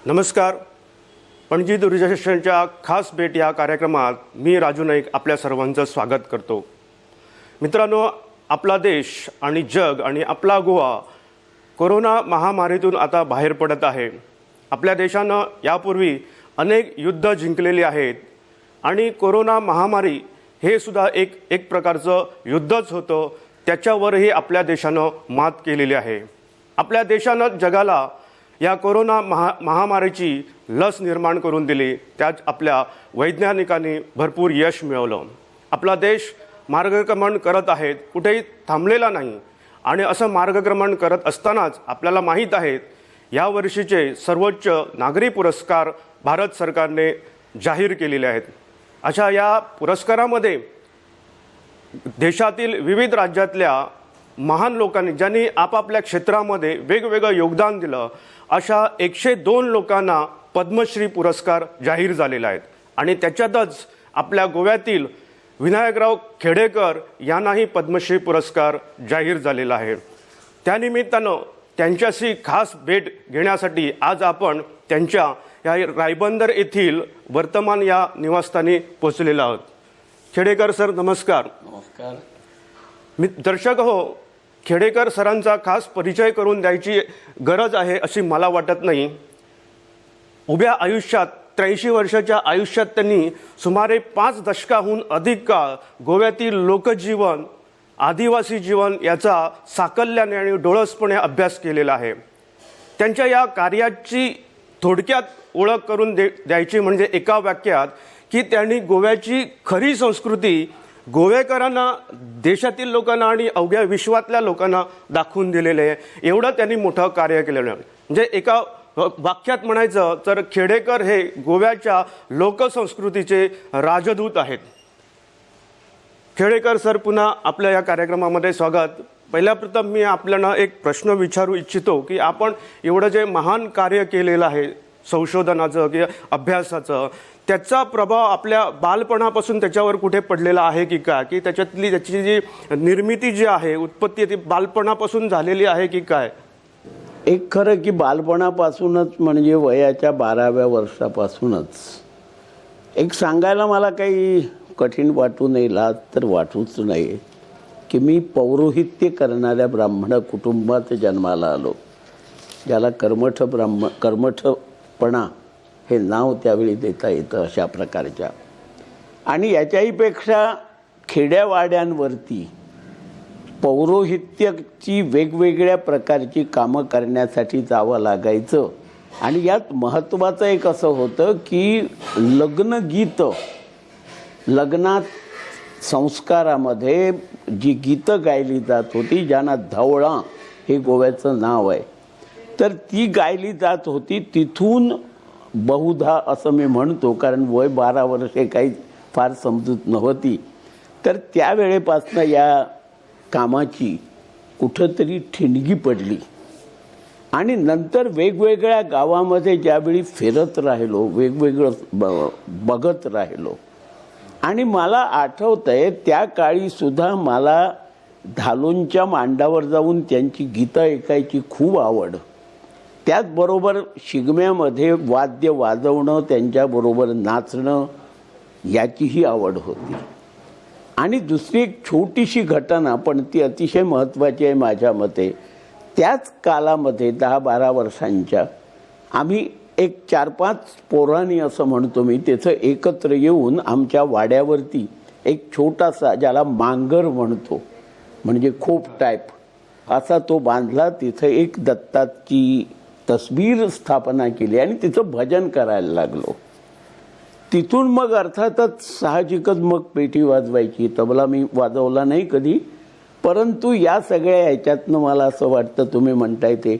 नमस्कार. पणजी दूरदर्शनच्या खास भेट या कार्यक्रमात मी राजू नाईक आपल्या सर्वांचं स्वागत करतो. मित्रांनो, आपला देश आणि जग आणि आपला गोवा कोरोना महामारीतून आता बाहेर पडत आहे. आपल्या देशानं यापूर्वी अनेक युद्ध जिंकलेली आहेत आणि कोरोना महामारी हे सुद्धा एक प्रकारचं युद्धच होतं. त्याच्यावरही आपल्या देशानं मात केलेली आहे. आपल्या देशानं जगाला या कोरोना महामारीची लस निर्माण करून दिली. त्यात आपल्या वैज्ञानिकांनी भरपूर यश मिळवलं. आपला देश मार्गक्रमण करत आहे, कुठेही थांबलेला नाही. आणि असं मार्गक्रमण करत असतानाच आपल्याला माहीत आहे यावर्षीचे सर्वोच्च नागरी पुरस्कार भारत सरकारने जाहीर केलेले आहेत. अशा या पुरस्कारामध्ये देशातील विविध राज्यातल्या महान लोकांनी ज्यांनी आपापल्या क्षेत्रामध्ये वेगवेगळं योगदान दिलं अशा 102 लोकांना पद्मश्री पुरस्कार जाहीर झालेला आहेत. आणि त्याच्यातच आपल्या गोव्यातील विनायकराव खेडेकर यांनाही पद्मश्री पुरस्कार जाहीर झालेला आहे. त्यानिमित्तानं त्यांच्याशी खास भेट घेण्यासाठी आज आपण त्यांच्या या रायबंदर येथील वर्तमान या निवासस्थानी पोहोचलेलो आहोत. खेडेकर सर, नमस्कार. नमस्कार. मी दर्शक हो, खेडेकर सरांचा खास परिचय करून द्यायची गरज आहे अशी मला वाटत नाही. उभ्या आयुष्यात 83 वर्षाच्या आयुष्यात त्यांनी सुमारे 5 दशकाहून अधिक काळ गोव्यातील लोकजीवन, आदिवासी जीवन याचा साकल्याने आणि डोळसपणे अभ्यास केलेला आहे. त्यांच्या या कार्याची थोडक्यात ओळख करून द्यायची म्हणजे एका वाक्यात की त्यांनी गोव्याची खरी संस्कृती गोवेकरांना, देशातील लोकांना आणि अवघ्या विश्वातल्या लोकांना दाखवून दिलेले आहे. एवढं त्यांनी मोठं कार्य केलेलं आहे. म्हणजे एका वाक्यात म्हणायचं तर खेडेकर हे गोव्याच्या लोकसंस्कृतीचे राजदूत आहेत. खेडेकर सर, पुन्हा आपल्या या कार्यक्रमामध्ये स्वागत. पहिल्या प्रथम मी आपल्याला एक प्रश्न विचारू इच्छितो की आपण एवढं जे महान कार्य केलेलं आहे संशोधनाचं किंवा अभ्यासाचं, त्याचा प्रभाव आपल्या बालपणापासून त्याच्यावर कुठे पडलेला आहे की काय, की त्याची जी निर्मिती जी आहे, उत्पत्ती ती बालपणापासून झालेली आहे की काय? एक खरं की बालपणापासूनच म्हणजे वयाच्या 12व्या वर्षापासूनच एक सांगायला मला काही कठीण वाटू नये, लाज तर वाटूच नये की मी पौरोहित्य करणाऱ्या ब्राह्मण कुटुंबात जन्माला आलो. ज्याला कर्मठपणा हे नाव त्यावेळी देता येतं अशा प्रकारच्या. आणि याच्याहीपेक्षा खेड्यावाड्यांवरती पौरोहित्याची वेगवेगळ्या प्रकारची कामं करण्यासाठी जावं लागायचं. आणि यात महत्त्वाचं एक असं होतं की लग्नगीतं, लग्नात संस्कारामध्ये जी गीतं गायली जात होती, ज्यांना धवळा हे गोव्याचं नाव आहे, तर ती गायली जात होती. तिथून बहुधा असं मी म्हणतो, कारण वय 12 वर्षे काही फार समजूत नव्हती, तर त्यावेळेपासनं या कामाची कुठंतरी ठिणगी पडली. आणि नंतर वेगवेगळ्या गावामध्ये ज्यावेळी फिरत राहिलो, वेगवेगळं बघत राहिलो, आणि मला आठवतंय त्या काळीसुद्धा मला धालोंच्या मांडावर जाऊन त्यांची गीतं ऐकायची खूप आवड. त्याचबरोबर शिगम्यामध्ये वाद्य वाजवणं, त्यांच्याबरोबर नाचणं याचीही आवड होती. आणि दुसरी एक छोटीशी घटना, पण ती अतिशय महत्त्वाची आहे माझ्या मते. त्याच कालामध्ये 10-12 वर्षांच्या आम्ही एक 4-5 पोरांनी असं म्हणतो मी, त्याचं एकत्र येऊन आमच्या वाड्यावरती एक छोटासा, ज्याला मांगर म्हणतो म्हणजे खोप टाईप, असा तो बांधला. तिथं एक दत्ताची तस्बीर स्थापना केली आणि तिचं भजन करायला लागलो. तिथून मग अर्थातच साहजिकच मग पेटी वाजवायची. तबला मी वाजवला नाही कधी, परंतु या सगळ्या ह्याच्यातनं मला असं वाटतं, तुम्ही म्हणताय ते,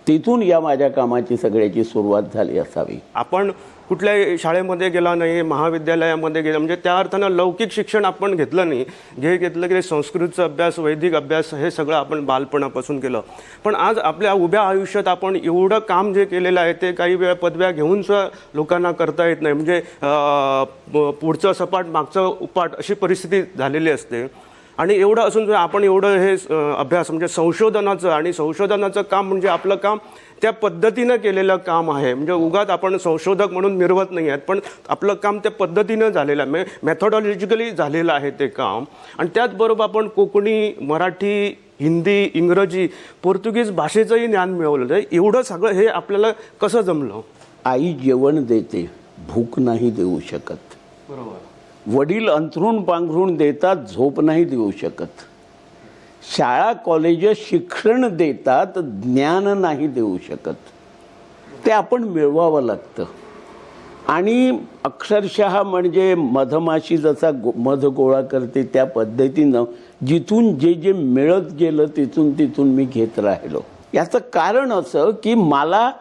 तिथून या माझ्या कामाची सगळ्याची सुरुवात झाली असावी. आपण कुठल्याही शाळेमध्ये गेला नाही, महाविद्यालयामध्ये गेला, म्हणजे त्या अर्थानं लौकिक शिक्षण आपण घेतलं नाही. घेतलं की संस्कृतचा अभ्यास, वैदिक अभ्यास हे सगळं आपण बालपणापासून केलं. पण आज आपल्या उभ्या आयुष्यात आपण एवढं काम जे केलेलं आहे ते काही वेळा पदव्या घेऊन सुद्धा लोकांना करता येत नाही. म्हणजे पुढचं सपाट मागचं उपाट अशी परिस्थिती झालेली असते. आणि एवढं असून आपण एवढं हे अभ्यास म्हणजे संशोधनाचं काम म्हणजे आपलं काम त्या पद्धतीनं केलेलं काम आहे. म्हणजे उगाच आपण संशोधक म्हणून मिरवत नाही आहेत, पण आपलं काम त्या पद्धतीनं झालेलं आहे, मेथॉडॉलॉजिकली झालेलं आहे ते काम. आणि त्याचबरोबर आपण कोकणी, मराठी, हिंदी, इंग्रजी, पोर्तुगीज भाषेचंही ज्ञान मिळवलं आहे. एवढं सगळं हे आपल्याला कसं जमलं? आई जेवण देते, भूक नाही देऊ शकत. बरोबर. वडील अंथरूण पांघरूण देतात, झोप नाही देऊ शकत. शाळा कॉलेज शिक्षण देतात, ज्ञान नाही देऊ शकत. ते आपण मिळवावं लागतं. आणि अक्षरशः म्हणजे मधमाशी जसा मध गोळा करते त्या पद्धतीनं जिथून जे जे मिळत गेलं तिथून मी घेत राहिलो. याचं कारण असं की मला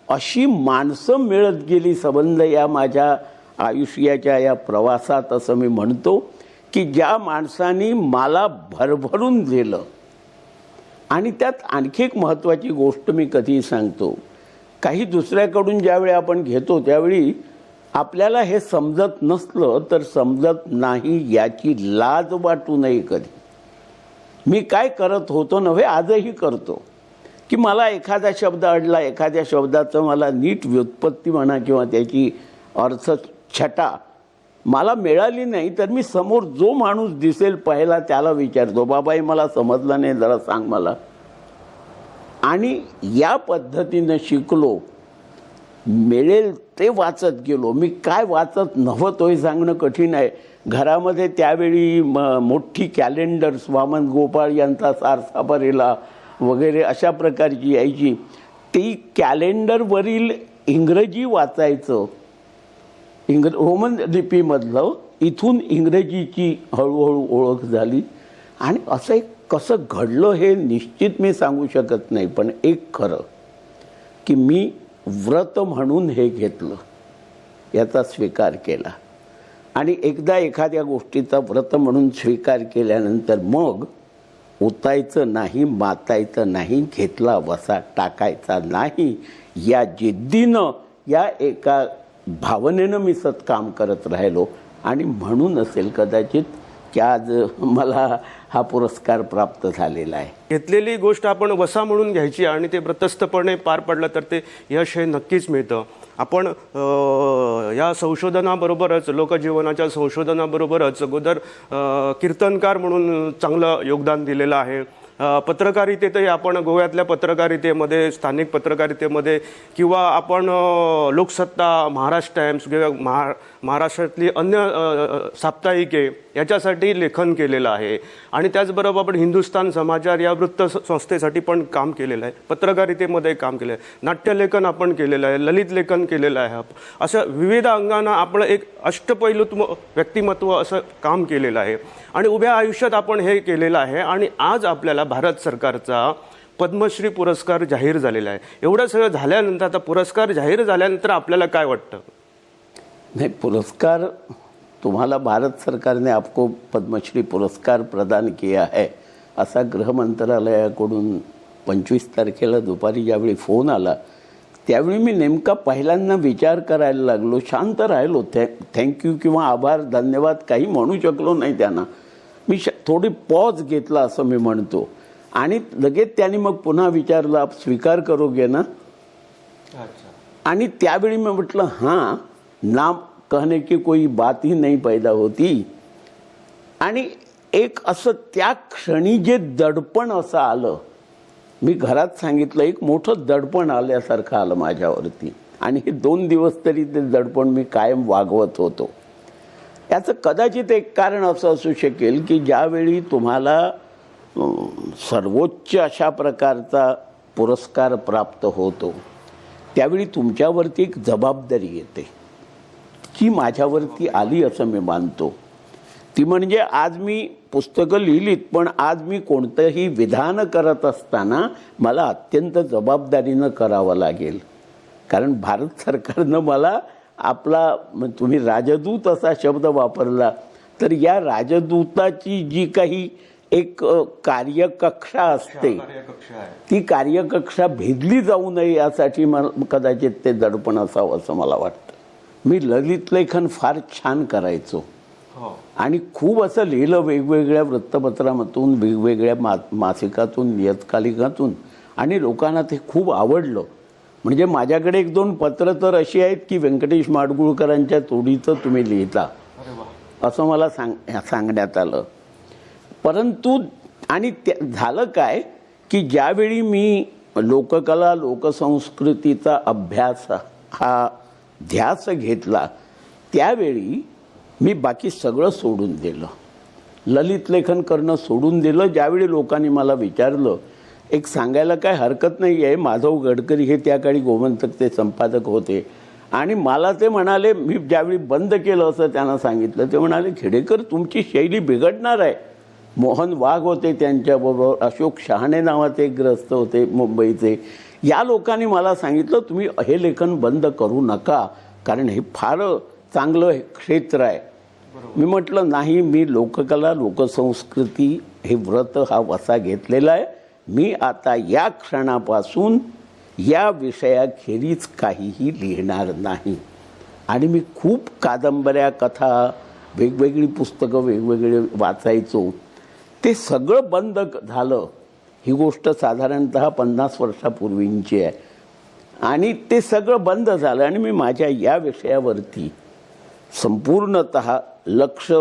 अशी माणसं मिळत गेली संबंध या माझ्या आयुष्याच्या या प्रवासात, असं मी म्हणतो की ज्या माणसांनी मला भरभरून दिलं. आणि त्यात आणखी एक महत्त्वाची गोष्ट मी कधीही सांगतो, काही दुसऱ्याकडून ज्यावेळी आपण घेतो त्यावेळी आपल्याला हे समजत नसलं तर समजत नाही याची लाज वाटू नये कधी. मी काय करत होतो नव्हे, आजही करतो की मला एखादा शब्द अडला, एखाद्या शब्दाचं मला नीट व्युत्पत्ती म्हणा किंवा त्याची अर्थ छटा मला मिळाली नाही तर मी समोर जो माणूस दिसेल पहिला त्याला विचारतो, बाबाई मला समजलं नाही, जरा सांग मला. आणि या पद्धतीनं शिकलो. मिळेल ते वाचत गेलो. मी काय वाचत नव्हतो हे सांगणं कठीण आहे. घरामध्ये त्यावेळी मोठी कॅलेंडर्स वामन गोपाळ यांचा सारसापरेला वगैरे अशा प्रकारची यायची. ती कॅलेंडरवरील इंग्रजी वाचायचं, रोमन लिपीमधलं. इथून इंग्रजीची हळूहळू ओळख झाली. आणि असं एक कसं घडलं हे निश्चित मी सांगू शकत नाही, पण एक खरं की मी व्रत म्हणून हे घेतलं, याचा स्वीकार केला. आणि एकदा एखाद्या गोष्टीचा व्रत म्हणून स्वीकार केल्यानंतर मग उतायचं नाही, मातायचं नाही, घेतला वसा टाकायचा नाही, या जिद्दीनं, या एका भावनेनं मी सत्काम करत राहिलो. आणि म्हणून असेल कदाचित की आज मला हा पुरस्कार प्राप्त झालेला आहे. घेतलेली गोष्ट आपण वसा म्हणून घ्यायची आणि ते व्रतस्थपणे पार पडलं तर ते यश हे नक्कीच मिळतं. आपण या संशोधनाबरोबरच, लोकजीवनाच्या संशोधनाबरोबरच अगोदर कीर्तनकार म्हणून चांगलं योगदान दिलेलं आहे. पत्रकारितेतही आपण गोव्यातल्या पत्रकारितेमध्ये, स्थानिक पत्रकारितेमध्ये किंवा आपण लोकसत्ता, महाराष्ट्र टाइम्स किंवा महाराष्ट्रातली अन्य साप्ताहिके याच्यासाठी लेखन केलेलं आहे. आणि त्याचबरोबर आपण हिंदुस्तान समाचार या वृत्त संस्थेसाठी पण काम केलेलं आहे, पत्रकारितेमध्ये काम केलं आहे, नाट्यलेखन आपण केलेलं आहे, ललित लेखन केलेलं आहे. असं विविध अंगानं आपण एक अष्टपैलू व्यक्तिमत्व असं काम केलेलं आहे. आणि उभ्या आयुष्यात आपण हे केलेलं आहे. आणि आज आपल्याला भारत सरकारचा पद्मश्री पुरस्कार जाहीर झालेला आहे. एवढं सगळं झाल्यानंतर, आता पुरस्कार जाहीर झाल्यानंतर आपल्याला काय वाटतं? नहीं, पुरस्कार तुम्हाला भारत सरकार ने आपको पद्मश्री पुरस्कार प्रदान किया है असा गृह मंत्रालयाकडून 25 तारखेला दुपारी ज्यावेळी फोन आला त्यावेळी मी नेमका पहिल्यांदा विचार करायला लागलो. शांत राहिलो. थँक्यू किंवा आभार, धन्यवाद काही म्हणू शकलो नाही त्यांना. मी थोडी पॉज घेतला असं मी म्हणतो. आणि लगेच त्यांनी मग पुन्हा विचारलं, आप स्वीकार करोगे ना? आणि त्यावेळी मी म्हटलं हां, नाम कहने की कोई बात ही नहीं पैदा होती. आणि एक असं त्या क्षणी जे दडपण असं आलं, मी घरात सांगितलं, एक मोठं दडपण आल्यासारखं आलं माझ्यावरती. आणि हे 2 दिवस तरी ते दडपण मी कायम वागवत होतो. याचं कदाचित एक कारण असं असू शकेल की ज्यावेळी तुम्हाला सर्वोच्च अशा प्रकारचा पुरस्कार प्राप्त होतो त्यावेळी तुमच्यावरती एक जबाबदारी येते, जी माझ्यावरती आली असं मी मानतो. ती म्हणजे आज मी पुस्तकं लिहिलीत, पण आज मी कोणतंही विधान करत असताना मला अत्यंत जबाबदारीनं करावं लागेल. कारण भारत सरकारनं मला आपला, तुम्ही राजदूत असा शब्द वापरला, तर या राजदूताची जी काही एक कार्यकक्षा असते ती कार्यकक्षा भेदली जाऊ नये यासाठी कदाचित ते दडपण असावं असं मला वाटतं. मी ललित लेखन फार छान करायचो आणि खूप असं लिहिलं वेगवेगळ्या वृत्तपत्रामधून, वेगवेगळ्या मासिकातून, नियतकालिकातून, आणि लोकांना ते खूप आवडलं. म्हणजे माझ्याकडे एक दोन पत्र तर अशी आहेत की व्यंकटेश माडगुळकरांच्या तोडीचं तुम्ही लिहिता असं मला सांगण्यात आलं. परंतु आणि झालं काय की ज्यावेळी मी लोककला लोकसंस्कृतीचा अभ्यास हा ध्यास घेतला त्यावेळी मी बाकी सगळं सोडून दिलं. ललित लेखन करणं सोडून दिलं. ज्यावेळी लोकांनी मला विचारलं, एक सांगायला काय हरकत नाही आहे, माधव गडकरी हे त्या काळी गोमंतकचे संपादक होते आणि मला ते म्हणाले, मी ज्यावेळी बंद केलं असं त्यांना सांगितलं, ते म्हणाले खेडेकर तुमची शैली बिघडणार आहे. मोहन वाघ होते त्यांच्याबरोबर, अशोक शहाणे नावाचे एक ग्रस्त होते मुंबईचे. या लोकांनी मला सांगितलं तुम्ही हे लेखन बंद करू नका कारण हे फार चांगलं क्षेत्र आहे. मी म्हटलं नाही, मी लोककला लोकसंस्कृती हे व्रत हा वसा घेतलेला आहे. मी आता या क्षणापासून या विषयाखेरीज काहीही लिहिणार नाही. आणि मी खूप कादंबऱ्या कथा वेगवेगळी पुस्तकं वेगवेगळे वाचायचो. ते सगळं बंद झालं. ही गोष्ट साधारणतः 50 वर्षापूर्वींची आहे. आणि ते सगळं बंद झालं आणि मी माझ्या या विषयावरती संपूर्णतः लक्ष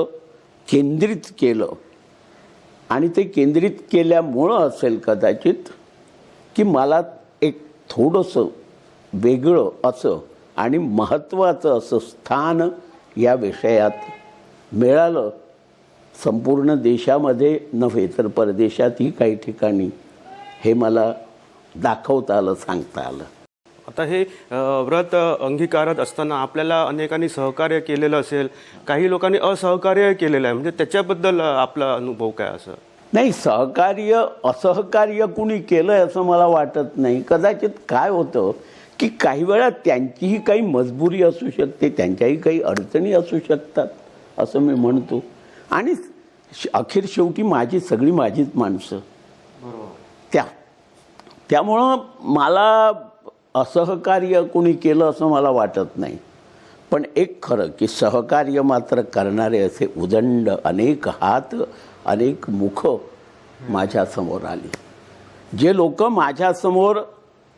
केंद्रित केलं. आणि ते केंद्रित केल्यामुळं असेल कदाचित की मला एक थोडंसं वेगळं असं आणि महत्त्वाचं असं स्थान या विषयात मिळालं. संपूर्ण देशामध्ये नव्हे तर परदेशातही काही ठिकाणी हे मला दाखवता आलं, सांगता आलं. आता हे व्रत अंगीकारत असताना आपल्याला अनेकांनी सहकार्य केलेलं असेल, काही लोकांनी असहकार्य केलेलं आहे, म्हणजे त्याच्याबद्दल आपला अनुभव काय असं? नाही, सहकार्य असहकार्य कुणी केलं आहे असं मला वाटत नाही. कदाचित काय होतं की काही वेळा त्यांचीही काही मजबुरी असू शकते, त्यांच्याही काही अडचणी असू शकतात असं मी म्हणतो. आणि अखेर शेवटी सगळी माझीच माणसं त्यामुळं मला असहकार्य कोणी केलं असं मला वाटत नाही. पण एक खरं की सहकार्य मात्र करणारे असे उदंड अनेक हात अनेक मुख माझ्यासमोर आली. जे लोक माझ्यासमोर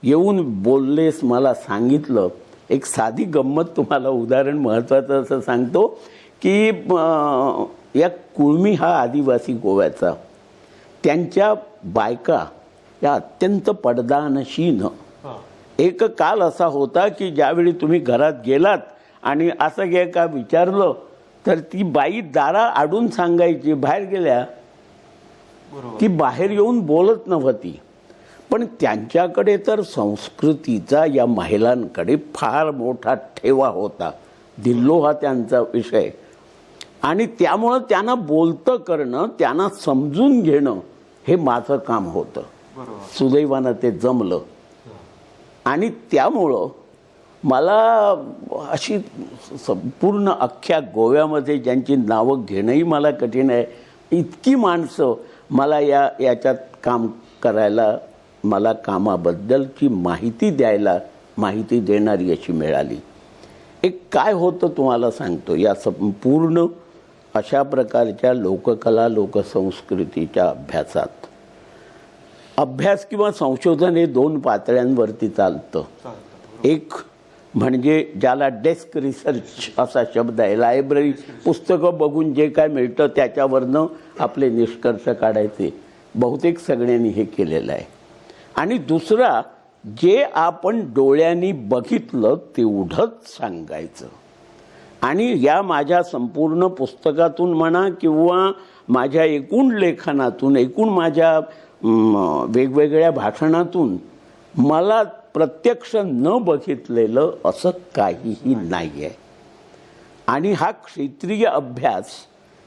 येऊन बोललेस, मला सांगितलं. एक साधी गंमत तुम्हाला उदाहरण महत्त्वाचं असं सांगतो की या कुळमी हा आदिवासी गोव्याचा, त्यांच्या बायका या अत्यंत पडदानशीन. एक काल असा होता की ज्यावेळी तुम्ही घरात गेलात आणि असं घे का विचारलं तर ती बाई दारा आडून सांगायची बाहेर गेल्या की बाहेर येऊन बोलत नव्हती. पण त्यांच्याकडे तर संस्कृतीचा या महिलांकडे फार मोठा ठेवा होता. दिल्लो हा त्यांचा विषय. आणि त्यामुळं त्यांना बोलतं करणं, त्यांना समजून घेणं हे माझं काम होतं. सुदैवानं ते जमलं. आणि त्यामुळं मला अशी संपूर्ण अख्ख्या गोव्यामध्ये ज्यांची नावं घेणंही मला कठीण आहे, इतकी माणसं मला याच्यात काम करायला, मला कामाबद्दलची माहिती देणारी अशी मिळाली. एक काय होतं तुम्हाला सांगतो. या संपूर्ण अशा प्रकारच्या लोककला लोकसंस्कृतीच्या अभ्यास किंवा संशोधन हे दोन पातळ्यांवरती चालतं. एक म्हणजे ज्याला डेस्क रिसर्च असा शब्द आहे. लायब्ररी पुस्तकं बघून जे काय मिळतं त्याच्यावरनं आपले निष्कर्ष काढायचे. बहुतेक सगळ्यांनी हे केलेलं आहे. आणि दुसरा, जे आपण डोळ्यांनी बघितलं तेवढंच सांगायचं. आणि या माझ्या संपूर्ण पुस्तकातून म्हणा किंवा माझ्या एकूण लेखनातून, एकूण माझ्या वेगवेगळ्या भाषणातून मला प्रत्यक्ष न बघितलेलं असं काहीही नाही आहे. आणि हा क्षेत्रीय अभ्यास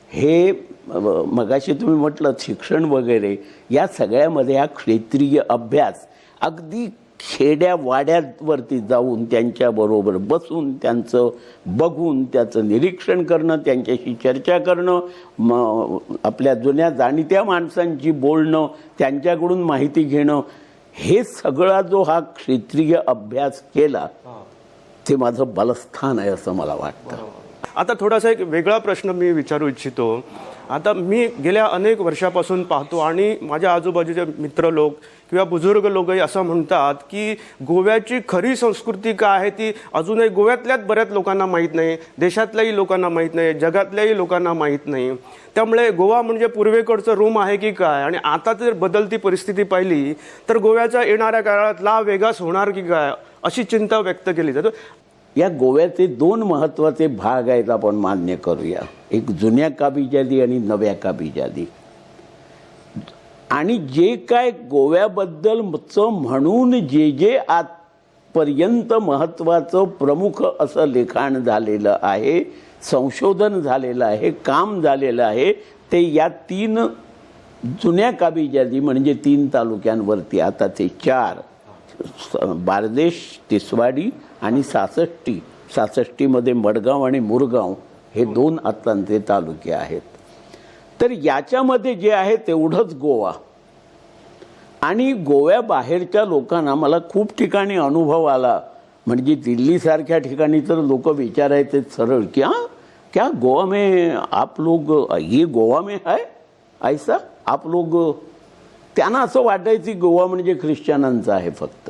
हे मगाशी तुम्ही म्हटलं शिक्षण वगैरे, या सगळ्यामध्ये हा क्षेत्रीय अभ्यास अगदी खेड्यावाड्यावरती जाऊन त्यांच्याबरोबर बसून त्यांचं बघून त्याचं निरीक्षण करणं, त्यांच्याशी चर्चा करणं, आपल्या जुन्या जाणीत्या माणसांची बोलणं, त्यांच्याकडून माहिती घेणं, हे सगळा जो हा क्षेत्रीय अभ्यास केला ते माझं बलस्थान आहे असं मला वाटतं. आता थोडासा एक वेगळा प्रश्न मी विचारू इच्छितो. आता मी गेल्या अनेक वर्षापासून पाहतो आणि माझ्या आजूबाजूचे मित्र लोक किंवा बुजुर्ग लोकही असं म्हणतात की गोव्याची खरी संस्कृती काय आहे ती अजूनही गोव्यातल्याच बऱ्याच लोकांना माहीत नाही, देशातल्याही लोकांना माहीत नाही, जगातल्याही लोकांना माहीत नाही. त्यामुळे गोवा म्हणजे पूर्वेकडचं रोम आहे की काय, आणि आता जर बदलती परिस्थिती पाहिली तर गोव्याच्या येणाऱ्या काळात ला वेगास होणार की काय अशी चिंता व्यक्त केली जाते. या गोव्याचे दोन महत्त्वाचे भाग आहेत, आपण मान्य करूया. एक जुन्या काबिजादी आणि नव्या काबिजादी. आणि जे काय गोव्याबद्दल म्हणून जे आजपर्यंत महत्त्वाचं प्रमुख असं लिखाण झालेलं आहे, संशोधन झालेलं आहे, काम झालेलं आहे, ते या 3 जुन्या काबिजादी म्हणजे 3 तालुक्यांवरती, आता ते 4, बारदेश, तिसवाडी आणि सासष्टी. सासष्टीमध्ये मडगाव आणि मुरगाव हे 2 आत्तांचे तालुके आहेत. तर याच्यामध्ये जे आहे तेवढंच गोवा. आणि गोव्याबाहेरच्या लोकांना मला खूप ठिकाणी अनुभव आला. म्हणजे दिल्लीसारख्या ठिकाणी तर लोक विचारायचे सरळ की क्या गोवा में आप लोग, ये गोवा में है ऐसा आप लोग. त्यांना असं वाटायचं गोवा म्हणजे ख्रिश्चनांचा आहे फक्त.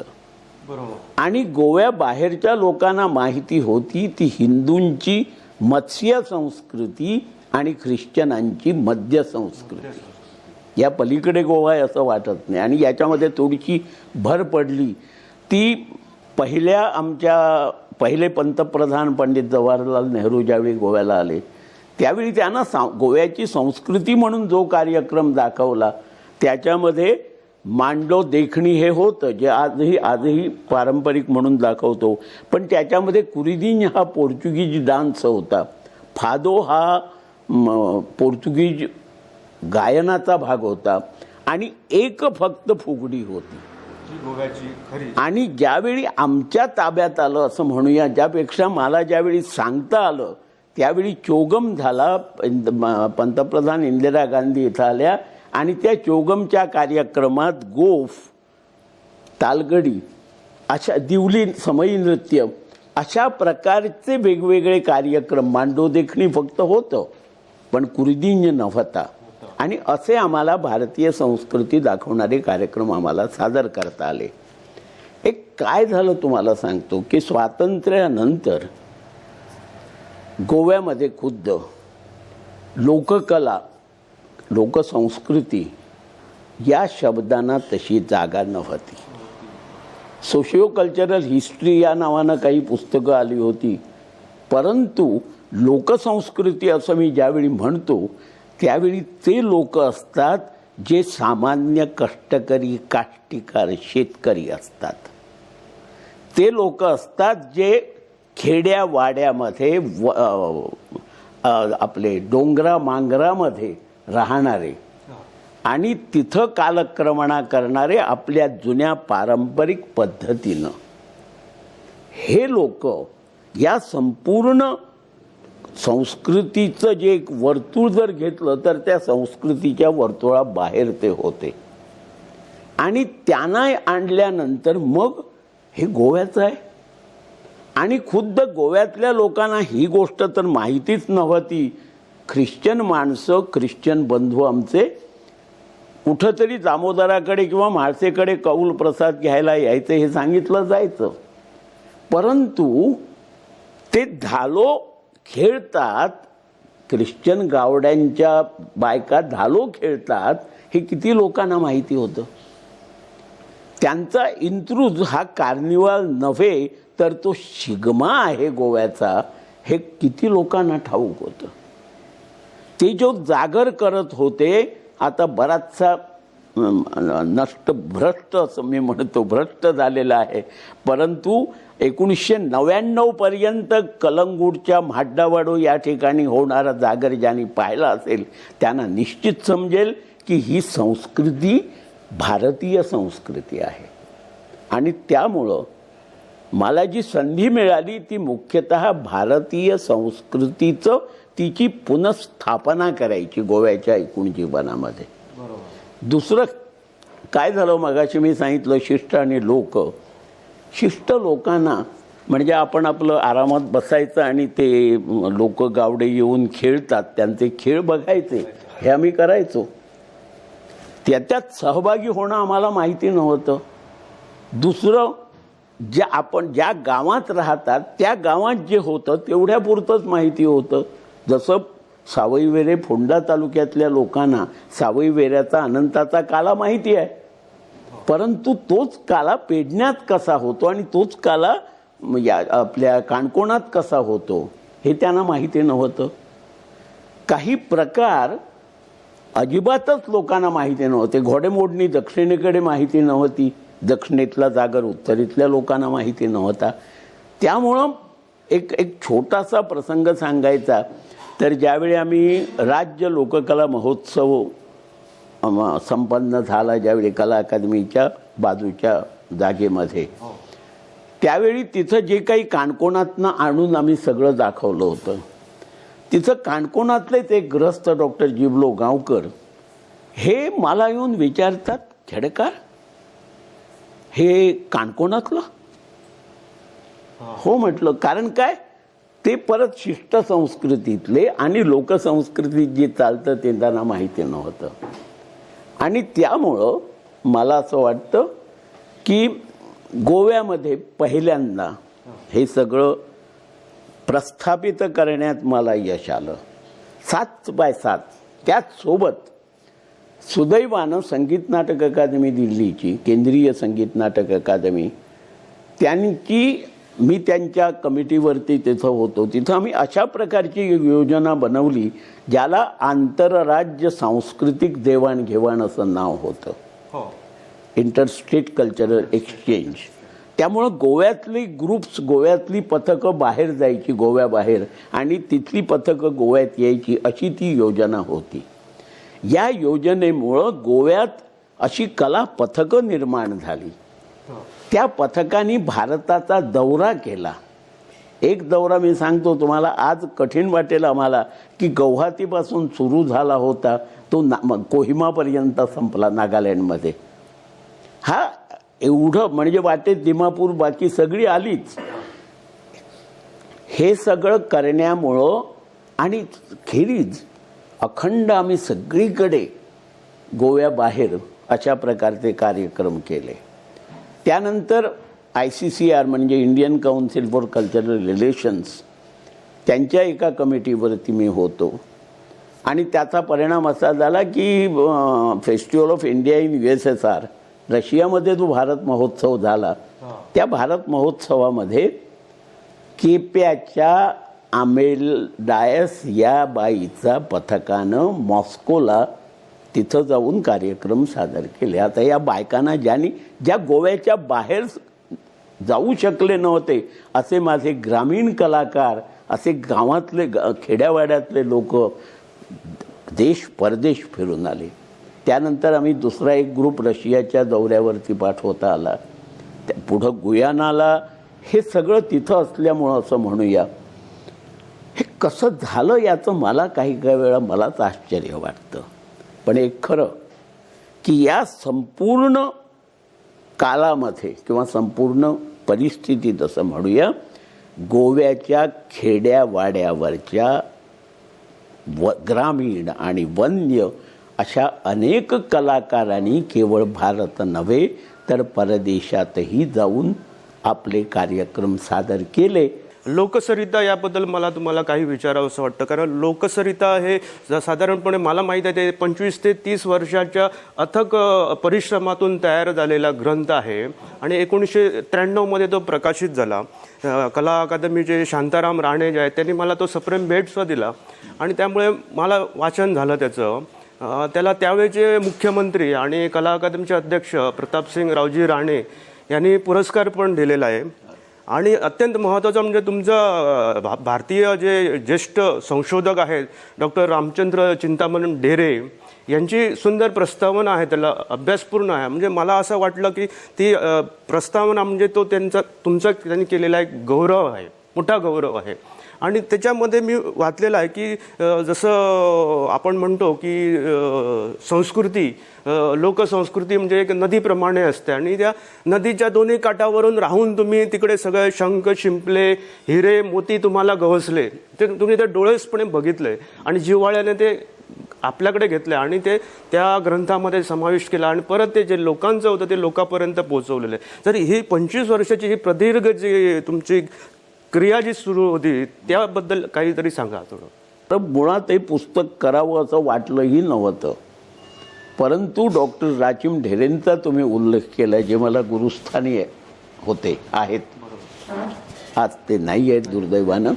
आणि गोव्याबाहेरच्या लोकांना माहिती होती ती हिंदूंची मत्स्य संस्कृती आणि ख्रिश्चनांची मध्य संस्कृती. या पलीकडे गोवा आहे असं वाटत नाही. आणि याच्यामध्ये थोडीशी भर पडली ती पहिले पंतप्रधान पंडित जवाहरलाल नेहरू ज्यावेळी गोव्याला आले त्यावेळी त्यांना गोव्याची संस्कृती म्हणून जो कार्यक्रम दाखवला त्याच्यामध्ये मांडो देखणी हे होतं, जे आजही पारंपरिक म्हणून दाखवतो. पण त्याच्यामध्ये कुरिदिन हा पोर्तुगीज डान्स होता, फादो हा पोर्तुगीज गायनाचा भाग होता आणि एक फक्त फुगडी होती. आणि ज्यावेळी आमच्या ताब्यात आलं असं म्हणूया, ज्यापेक्षा मला ज्यावेळी सांगता आलं त्यावेळी चोगम झाला. पंतप्रधान इंदिरा गांधी इथं आल्या आणि त्या चोगमच्या कार्यक्रमात गोफ, तालगडी, अशा दिवली, समई नृत्य अशा प्रकारचे वेगवेगळे कार्यक्रम, मांडो देखणी फक्त होतं पण कुरिदिन नव्हता. आणि असे आम्हाला भारतीय संस्कृती दाखवणारे कार्यक्रम आम्हाला सादर करता आले. एक काय झालं तुम्हाला सांगतो की स्वातंत्र्यानंतर गोव्यामध्ये खुद्द लोककला, लोकसंस्कृती या शब्दांना तशी जागा नव्हती. सोशिओ कल्चरल हिस्ट्री या नावानं काही पुस्तकं आली होती, परंतु लोकसंस्कृती असं मी ज्यावेळी म्हणतो त्यावेळी ते लोक असतात जे सामान्य कष्टकरी, काष्टीकार, शेतकरी असतात. ते लोक असतात जे खेड्यावाड्यामध्ये आपले डोंगरा मांगरामध्ये राहणारे आणि तिथं कालक्रमणा करणारे आपल्या जुन्या पारंपरिक पद्धतीनं. हे लोक या संपूर्ण संस्कृतीचं जे एक वर्तुळ जर घेतलं तर त्या संस्कृतीच्या वर्तुळाबाहेर ते होते. आणि त्यांना आणल्यानंतर मग हे गोव्याचं आहे. आणि खुद्द गोव्यातल्या लोकांना ही गोष्ट तर माहितीच नव्हती. ख्रिश्चन माणसं, ख्रिश्चन बंधू आमचे कुठंतरी दामोदराकडे किंवा म्हाळसेकडे कौल प्रसाद घ्यायला यायचं हे सांगितलं जायचं, परंतु ते धालो खेळतात, ख्रिश्चन गावड्यांच्या बायका धालो खेळतात हे किती लोकांना माहिती होतं. त्यांचा इंत्रुज हा कार्निवाल नव्हे तर तो शिगमा आहे गोव्याचा हे किती लोकांना ठाऊक होतं. ते जो जागर करत होते आता बराचसा भ्रष्ट असं मी म्हणतो, भ्रष्ट झालेला आहे. परंतु 1999 पर्यंत कलंगूटच्या म्हाड्डावाडो या ठिकाणी होणारा जागर ज्यांनी पाहिला असेल त्यांना निश्चित समजेल की ही संस्कृती भारतीय संस्कृती आहे. आणि त्यामुळं मला जी संधी मिळाली ती मुख्यतः भारतीय संस्कृतीचं तिची पुनःस्थापना करायची गोव्याच्या एकूण जीवनामध्ये. दुसरं काय झालं, मगाशी मी सांगितलं शिष्ट आणि लोक. शिष्ट लोकांना म्हणजे आपण आपलं आरामात बसायचं आणि ते लोक गावडे येऊन खेळतात त्यांचे खेळ बघायचे हे आम्ही करायचो. त्याच्यात सहभागी होणं आम्हाला माहिती नव्हतं. दुसरं, आपण ज्या गावात राहतात त्या गावात जे होतं तेवढ्यापुरतंच माहिती होतं. जसं सावईवेरे फोंडा तालुक्यातल्या लोकांना सावईवेऱ्याचा अनंताचा काला माहिती आहे, परंतु तोच काला पेडण्यात कसा होतो आणि तोच काला आपल्या काणकोणात कसा होतो हे त्यांना माहिती नव्हतं. काही प्रकार अजिबातच लोकांना माहिती नव्हते. घोडेमोडणी दक्षिणेकडे माहिती नव्हती, दक्षिणेतला जागर उत्तरेतल्या लोकांना माहिती नव्हता. त्यामुळं एक छोटासा प्रसंग सांगायचा तर ज्यावेळी आम्ही राज्य लोककला महोत्सव संपन्न झाला, ज्यावेळी कला अकादमीच्या बाजूच्या जागेमध्ये, त्यावेळी तिथं जे काही काणकोणातनं आणून आम्ही सगळं दाखवलं होतं, तिथं काणकोणातलेच एक ग्रस्त डॉक्टर जिबलो गावकर हे मला येऊन विचारतात, खेडेकर हे काणकोणातलं? हो म्हटलं. कारण काय, ते परत शिष्ट संस्कृतीतले आणि लोकसंस्कृतीत जे चालतं ते त्यांना माहिती नव्हतं. आणि त्यामुळं मला असं वाटतं की गोव्यामध्ये पहिल्यांदा हे सगळं प्रस्थापित करण्यात मला यश आलं 7x7. त्याचसोबत सुदैवानं संगीत नाटक अकादमी दिल्लीची, केंद्रीय संगीत नाटक अकादमी, मी त्यांच्या कमिटीवरती तिथं होतो. तिथं आम्ही अशा प्रकारची योजना बनवली ज्याला आंतरराज्य सांस्कृतिक देवाणघेवाण असं नाव होतं, इंटरस्टेट कल्चरल एक्सचेंज. त्यामुळं गोव्यातली ग्रुप्स, गोव्यातली पथकं बाहेर जायची, गोव्याबाहेर, आणि तिथली पथकं गोव्यात यायची, अशी ती योजना होती. या योजनेमुळं गोव्यात अशी कला पथकं निर्माण झाली. त्या पथकाने भारताचा दौरा केला. एक दौरा मी सांगतो तुम्हाला, आज कठीण वाटेल आम्हाला की गुवाहाटीपासून सुरू झाला होता तो कोहिमापर्यंत संपला नागालँडमध्ये. हा एवढं म्हणजे वाटेत दिमापूर बाकी सगळी आलीच. हे सगळं करण्यामुळं आणि खेरीज अखंड आम्ही सगळीकडे गोव्याबाहेर अशा प्रकारचे कार्यक्रम केले. त्यानंतर ICCR म्हणजे Indian council for cultural relations, त्यांच्या एका कमिटीवरती मी होतो. आणि त्याचा परिणाम असा झाला की festival of India in USSR रशियामध्ये जो भारत महोत्सव झाला, त्या भारत महोत्सवामध्ये केप्याच्या आमेल डायस या बाईचा पथकानं मॉस्कोला तिथं जाऊन कार्यक्रम सादर केले. आता या बायकांना ज्या गोव्याच्या बाहेर जाऊ शकले नव्हते असे माझे ग्रामीण कलाकार, असे गावातले खेड्यावाड्यातले लोक देश परदेश फिरून आले. त्यानंतर आम्ही दुसरा एक ग्रुप रशियाच्या दौऱ्यावरती पाठवता आला. पुढं गुयानाला. हे सगळं तिथं असल्यामुळं असं म्हणूया, हे कसं झालं याचं मला काही वेळा मलाच आश्चर्य वाटतं. पण एक खरं की या संपूर्ण कालामध्ये किंवा संपूर्ण परिस्थितीत असं म्हणूया, गोव्याच्या खेड्यावाड्यावरच्या ग्रामीण आणि वन्य अशा अनेक कलाकारांनी केवळ भारत नव्हे तर परदेशातही जाऊन आपले कार्यक्रम सादर केले. लोकसरिता याबद्दल मला तुम्हाला काही विचारावं असं वाटतं, कारण लोकसरिता हे साधारणपणे मला माहीत आहे ते 25 ते 30 वर्षाच्या अथक परिश्रमातून तयार झालेला ग्रंथ आहे आणि 1993 तो प्रकाशित झाला. कला अकादमीचे शांताराम राणे जे आहेत त्यांनी मला तो सप्रेम भेटसुद्धा दिला आणि त्यामुळे मला वाचन झालं त्याचं. त्याला त्यावेळेचे मुख्यमंत्री आणि कला अकादमीचे अध्यक्ष प्रतापसिंग रावजी राणे यांनी पुरस्कार पण दिलेला आहे. आणि अत्यंत महत्त्वाचं म्हणजे तुमचं भारतीय जे ज्येष्ठ संशोधक आहेत डॉक्टर रामचंद्र चिंतामण ढेरे यांची सुंदर प्रस्तावना आहे, त्याला अभ्यासपूर्ण आहे. म्हणजे मला असं वाटलं की ती प्रस्तावना म्हणजे तो तुमचा त्यांनी केलेला एक गौरव आहे, मोठा गौरव आहे. आणि त्याच्यामध्ये मी वाचलेलं आहे की जसं आपण म्हणतो की संस्कृती, लोकसंस्कृती म्हणजे एक नदीप्रमाणे असते आणि त्या नदीच्या दोन्ही काठावरून राहून तुम्ही तिकडे सगळे शंख, शिंपले, हिरे, मोती तुम्हाला गवसले, ते तुम्ही ते डोळेसपणे बघितले आणि जिव्हाळ्याने ते आपल्याकडे घेतलं आणि ते त्या ग्रंथामध्ये समाविष्ट केला आणि परत ते जे लोकांचं होतं ते लोकांपर्यंत पोहोचवलेलं आहे. तर ही 25 वर्षाची ही प्रदीर्घ जी तुमची क्रिया जी सुरू होती त्याबद्दल काहीतरी सांगा थोडं. तर मुळात हे पुस्तक करावं असं वाटलंही नव्हतं, परंतु डॉक्टर राचिम ढेरेंचा तुम्ही उल्लेख केला, जे मला गुरुस्थानी होते आहेत, आज ते नाही आहेत दुर्दैवानं.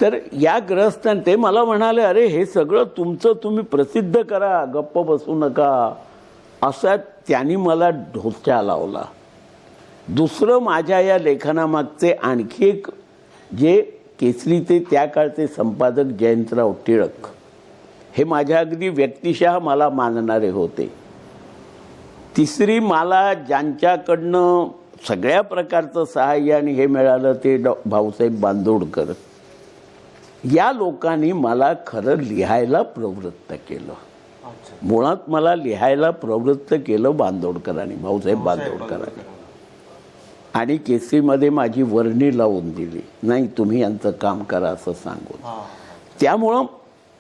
तर या ग्रहस्थान ते मला म्हणाले, अरे हे सगळं तुमचं तुम्ही प्रसिद्ध करा, गप्प बसू नका, असा त्यांनी मला ढोचा लावला. दुसरं माझ्या या लेखनामागचे आणखी एक, जे केसरीचे त्या काळचे संपादक जयंतराव टिळक, हे माझ्या अगदी व्यक्तिशः मला मानणारे होते. तिसरी, मला ज्यांच्याकडनं सगळ्या प्रकारचं सहाय्य आणि हे मिळालं ते भाऊसाहेब बांदोडकर. या लोकांनी मला खरं लिहायला प्रवृत्त केलं. मुळात मला लिहायला प्रवृत्त केलं बांदोडकरांनी, भाऊसाहेब बांदोडकरांनी. आणि केसरीमध्ये माझी वर्णी लावून दिली, नाही तुम्ही यांचं काम करा असं सांगून. त्यामुळं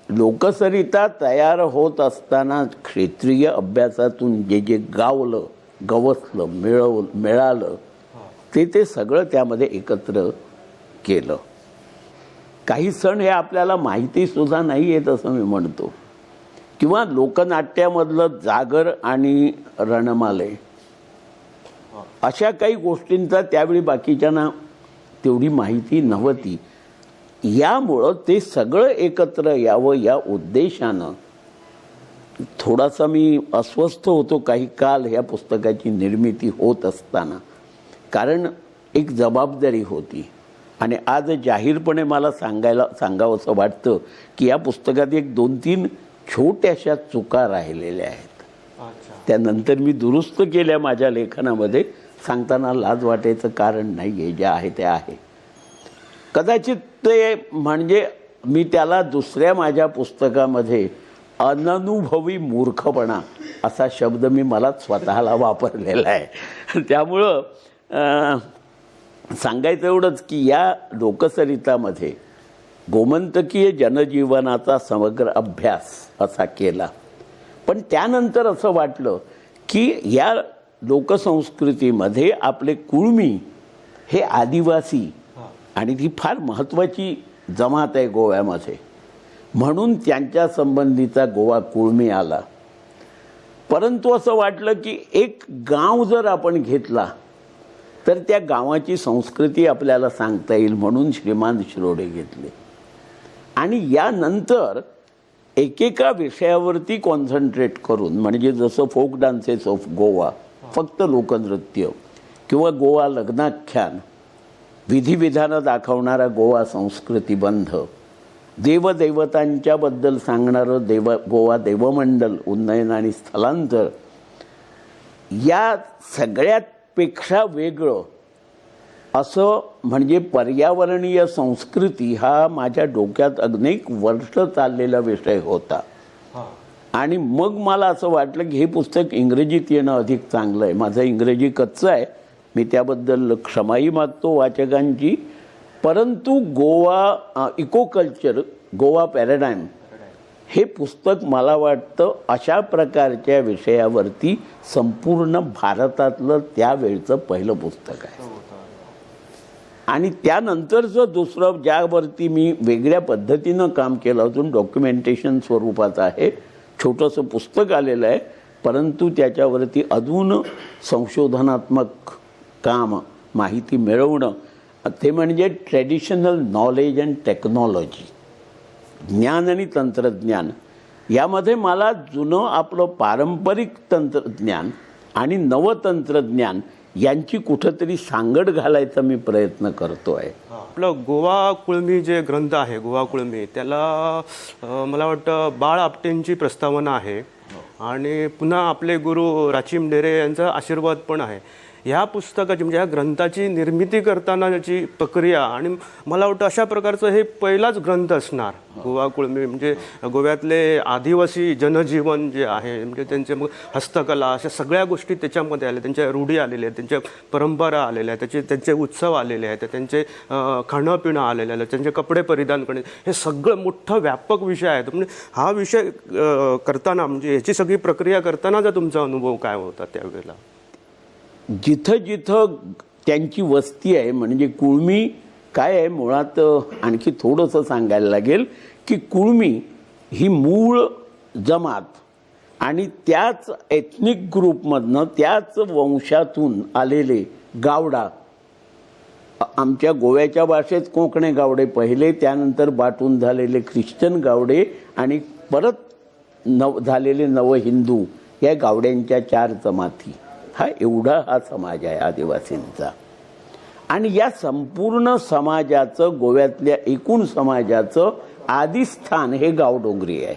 लोकसरिता तयार होत असताना क्षेत्रीय अभ्यासातून जे जे गावलं, गवसलं, मिळालं ते सगळं त्यामध्ये एकत्र केलं. काही सण हे आपल्याला माहिती सुद्धा नाही येत असं मी म्हणतो, किंवा लोकनाट्यामधलं जागर आणि रणमाले अशा काही गोष्टींचा त्यावेळी बाकीच्यांना तेवढी माहिती नव्हती. यामुळं ते सगळं एकत्र यावं या उद्देशानं थोडासा मी अस्वस्थ होतो काही काल ह्या पुस्तकाची निर्मिती होत असताना, कारण एक जबाबदारी होती. आणि आज जाहीरपणे मला सांगावं असं वाटतं की या पुस्तकात एक 2-3 छोट्याशा चुका राहिलेल्या आहेत. त्यानंतर मी दुरुस्त केल्या माझ्या लेखनामध्ये, सांगताना लाज वाटायचं कारण नाही आहे, जे आहे ते आहे. कदाचित ते म्हणजे मी त्याला दुसऱ्या माझ्या पुस्तकामध्ये अननुभवी मूर्खपणा असा शब्द मी मला स्वतःला वापरलेला आहे. त्यामुळं सांगायचं एवढंच की या लोकसरितामध्ये गोमंतकीय जनजीवनाचा समग्र अभ्यास असा केला. पण त्यानंतर असं वाटलं की या लोकसंस्कृतीमध्ये आपले कुळमी हे आदिवासी आणि ती फार महत्त्वाची जमात आहे गोव्यामध्ये, म्हणून त्यांच्या संबंधीचा गोवा कुळमी आला. परंतु असं वाटलं की एक गाव जर आपण घेतला तर त्या गावाची संस्कृती आपल्याला सांगता येईल, म्हणून श्रीमान शिरोडे घेतले. आणि यानंतर एकेका विषयावरती कॉन्सन्ट्रेट करून, म्हणजे जसं फोक डान्सेस ऑफ गोवा, फक्त लोकनृत्य, किंवा गोवा लग्नाख्यान, विधिविधानं दाखवणारा गोवा संस्कृतीबंध, देवदेवतांच्याबद्दल सांगणारं गोवा देवमंडल उन्नयन आणि स्थलांतर, या सगळ्यापेक्षा वेगळं असं म्हणजे पर्यावरणीय संस्कृती हा माझ्या डोक्यात अनेक वर्ष चाललेला विषय होता. आणि मग मला असं वाटलं की हे पुस्तक इंग्रजीत येणं अधिक चांगलं आहे. माझं इंग्रजी कच्चं आहे, मी त्याबद्दल क्षमाही मागतो वाचकांची. परंतु गोवा इकोकल्चर, गोवा पॅराडाईम हे पुस्तक मला वाटतं अशा प्रकारच्या विषयावरती संपूर्ण भारतातलं त्यावेळचं पहिलं पुस्तक आहे. आणि त्यानंतरचं दुसरं ज्यावरती मी वेगळ्या पद्धतीनं काम केलं अजून डॉक्युमेंटेशन स्वरूपात आहे, छोटंसं पुस्तक आलेलं आहे, परंतु त्याच्यावरती अजून संशोधनात्मक काम, माहिती मिळवणं, ते म्हणजे ट्रेडिशनल नॉलेज अँड टेक्नॉलॉजी, ज्ञान आणि तंत्रज्ञान. यामध्ये मला जुनं आपलं पारंपरिक तंत्रज्ञान आणि नवतंत्रज्ञान यांची कुठंतरी सांगड घालायचा मी प्रयत्न करतो आहे. आपलं गोवा कुळमी जे ग्रंथ आहे, गोवा कुळमी, त्याला मला वाटतं बाळ आपटेंची प्रस्तावना आहे आणि पुन्हा आपले गुरु राचिम ढेरे यांचा आशीर्वाद पण आहे. ह्या पुस्तकाची म्हणजे ह्या ग्रंथाची निर्मिती करतानाची प्रक्रिया आणि मला वाटतं अशा प्रकारचं हे पहिलाच ग्रंथ असणार गोवा कुळमी म्हणजे गोव्यातले आदिवासी जनजीवन जे आहे म्हणजे त्यांचे मग हस्तकला अशा सगळ्या गोष्टी त्याच्यामध्ये आल्या, त्यांच्या रूढी आलेल्या आहेत, त्यांच्या परंपरा आलेल्या आहेत, त्यांचे उत्सव आलेले आहेत, त्यांचे खाणं पिणं आलेलं आहे, त्यांचे कपडे परिधान करणे, हे सगळं मोठं व्यापक विषय आहे. म्हणजे हा विषय करताना म्हणजे याची सगळी प्रक्रिया करतानाचा तुमचा अनुभव काय होता त्यावेळेला? जिथं जिथं त्यांची वस्ती आहे म्हणजे कुळमी काय आहे मुळात आणखी थोडंसं सांगायला लागेल की कुळमी ही मूळ जमात आणि त्याच एथनिक ग्रुपमधनं त्याच वंशातून आलेले गावडा, आमच्या गोव्याच्या भाषेत कोकणे गावडे पहिले, त्यानंतर बाटून झालेले ख्रिश्चन गावडे आणि परत झालेले नवहिंदू या गावड्यांच्या 4 जमाती, हा समाज आहे आदिवासींचा. आणि या संपूर्ण समाजाचं गोव्यातल्या एकूण समाजाचं आदिस्थान हे गावडोंगरी आहे.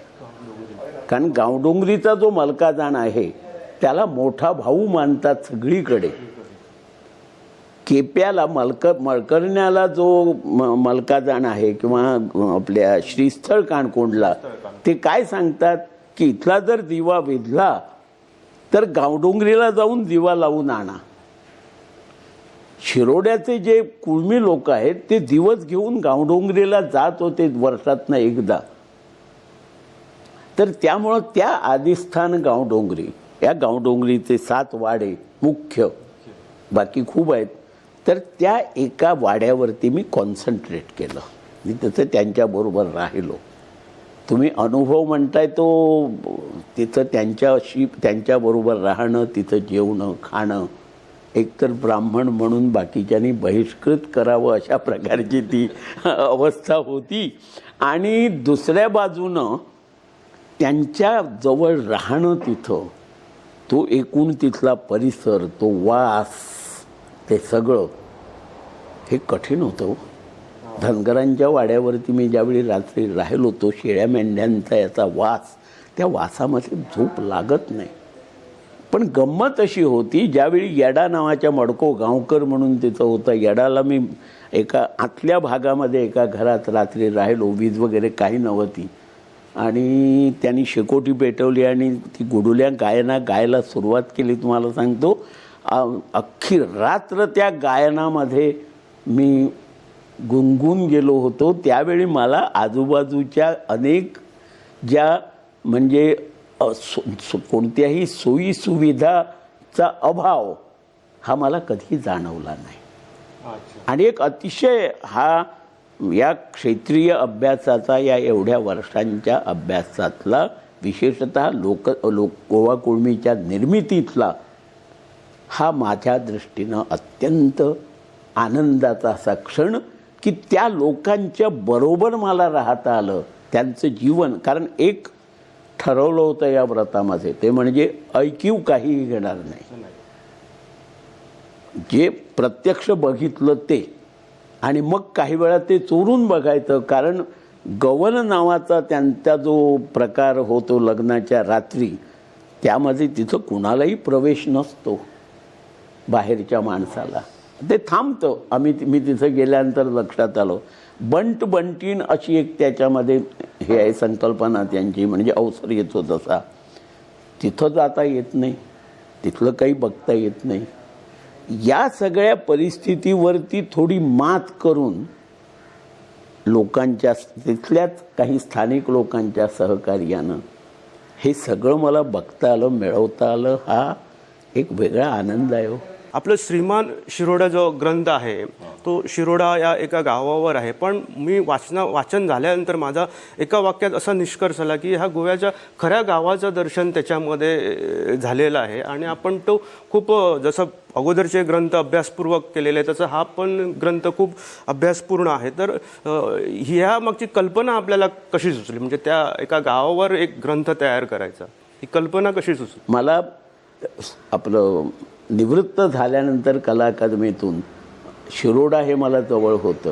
कारण गावडोंगरीचा जो मलकाजाण आहे त्याला मोठा भाऊ मानतात सगळीकडे. केप्याला मळकरण्याला जो मलकाजाण आहे किंवा आपल्या श्रीस्थळ काणकोंडला ते काय सांगतात की इथला जर दिवा विझला तर गावडोंगरीला जाऊन दिवा लावून आणा. शिरोड्याचे जे कुळमी लोक आहेत ते दिवस घेऊन गावडोंगरीला जात होते वर्षातनं एकदा. तर त्यामुळं त्या आदिस्थान गावडोंगरी, या गावडोंगरीचे 7 वाडे मुख्य, बाकी खूप आहेत, तर त्या एका वाड्यावरती मी कॉन्सन्ट्रेट केलं. मी तिथं त्यांच्याबरोबर राहिलो. तुम्ही अनुभव म्हणताय तो तिथं त्यांच्याबरोबर राहणं, तिथं जेवणं खाणं, एकतर ब्राह्मण म्हणून बाकीच्यांनी बहिष्कृत करावं अशा प्रकारची ती अवस्था होती. आणि दुसऱ्या बाजूनं त्यांच्या जवळ राहणं, तिथं तो एकूण तिथला परिसर, तो वास, ते सगळं हे कठीण होतं. धनगरांच्या वाड्यावरती मी ज्यावेळी रात्री राहिलो होतो, शेळ्या मेंढ्यांचा याचा वास, त्या वासामध्ये झोप लागत नाही. पण गंमत अशी होती, ज्यावेळी येडा नावाच्या मडको गावकर म्हणून तिथं होता, येडाला मी एका आतल्या भागामध्ये एका घरात रात्री राहिलो, वीज वगैरे काही नव्हती, आणि त्यांनी शेकोटी पेटवली आणि ती गुडुल्या गायला सुरुवात केली. तुम्हाला सांगतो अख्खी रात्र त्या गायनामध्ये मी गुंगून गेलो होतो. त्यावेळी मला आजूबाजूच्या अनेक ज्या म्हणजे कोणत्याही सोयी सुविधाचा अभाव हा मला कधी जाणवला नाही. आणि एक अतिशय हा या क्षेत्रीय अभ्यासाचा, या एवढ्या वर्षांच्या अभ्यासातला, विशेषतः गोवा कुळमीच्या निर्मितीतला हा माझ्या दृष्टीनं अत्यंत आनंदाचा असा क्षण की त्या लोकांच्या बरोबर मला राहता आलं, त्यांचं जीवन. कारण एक ठरवलं होतं या व्रतामध्ये, ते म्हणजे ऐकीव काहीही घेणार नाही, जे प्रत्यक्ष बघितलं ते, आणि मग काही वेळा ते चोरून बघायचं. कारण गवन नावाचा त्यांचा जो प्रकार होतो लग्नाच्या रात्री, त्यामध्ये तिथं कुणालाही प्रवेश नसतो बाहेरच्या माणसाला, ते थांबतं. मी तिथं गेल्यानंतर लक्षात आलो. बंटीन अशी एक त्याच्यामध्ये हे आहे संकल्पना त्यांची, म्हणजे अवसर येतो तसा. तिथं जाता येत नाही, तिथलं काही बघता येत नाही. या सगळ्या परिस्थितीवरती थोडी मात करून लोकांच्या, तिथल्याच काही स्थानिक लोकांच्या सहकार्यानं हे सगळं मला बघता आलं, मिळवता आलं. हा एक वेगळा आनंद आहे. आपलं श्रीमान शिरोडा जो ग्रंथ आहे तो शिरोडा या एका गावावर आहे, पण मी वाचन झाल्यानंतर माझा एका वाक्यात असा निष्कर्ष आला की ह्या गोव्याच्या खऱ्या गावाचं दर्शन त्याच्यामध्ये झालेलं आहे. आणि आपण तो खूप, जसं अगोदरचे ग्रंथ अभ्यासपूर्वक केलेले आहे तसं हा पण ग्रंथ खूप अभ्यासपूर्ण आहे. तर ह्या मागची कल्पना आपल्याला कशी सुचली, म्हणजे त्या एका गावावर एक ग्रंथ तयार करायचा, ही कल्पना कशी सुचली? मला आपलं निवृत्त झाल्यानंतर कला अकादमीतून शिरोडा हे मला जवळ होतं.